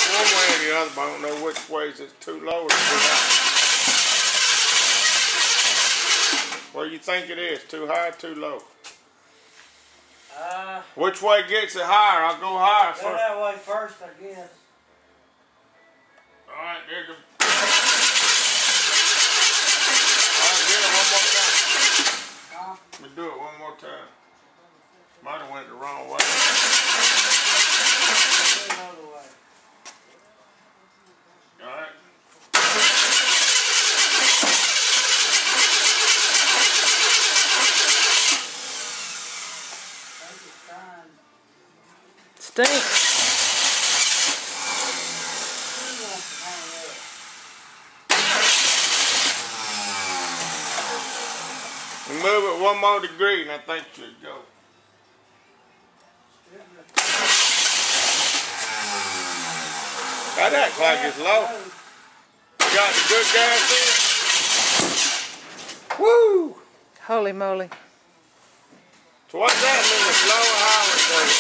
one way or the other, but I don't know which ways it's too low or too high. What do you think it is? Too high or too low? Which way gets it higher? I'll go higher first. Go that way first, I guess. Alright, there's the... Alright, get it one more time. Let me do it one more time. Might have went the wrong way. Another way. Alright. Stinks. Move it one more degree and I think it should go. That acts like it's low. You got the good gas in? Woo! Holy moly. So what's that mean? It's low or high when it does it?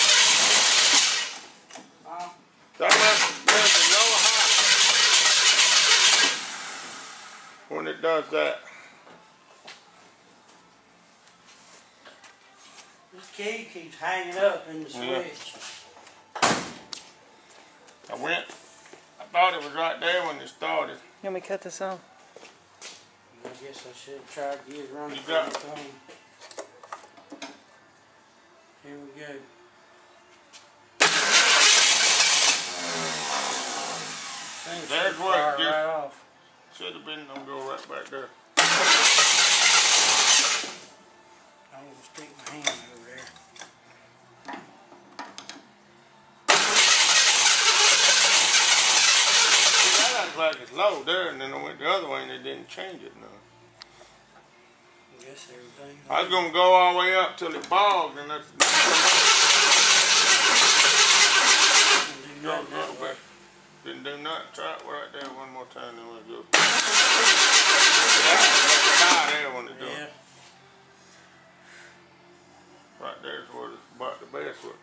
That must mean it's low or high when it does that. This key keeps hanging up in the switch. I thought it was right there when it started. You want me to cut this off? I guess I should try to get it running. You got it. Here we go. There's where it just right off. should have been gonna go right back there. I'm gonna stick my hand over there. See, that looks like it's low there, and then I went the other way and they didn't change it none. I guess everything. I was gonna go all the way up till it bogged, and that's didn't do nothing. Try it right there one more time, then we'll go. That's high there when it's done. Yeah. Right there's where it's about the best one.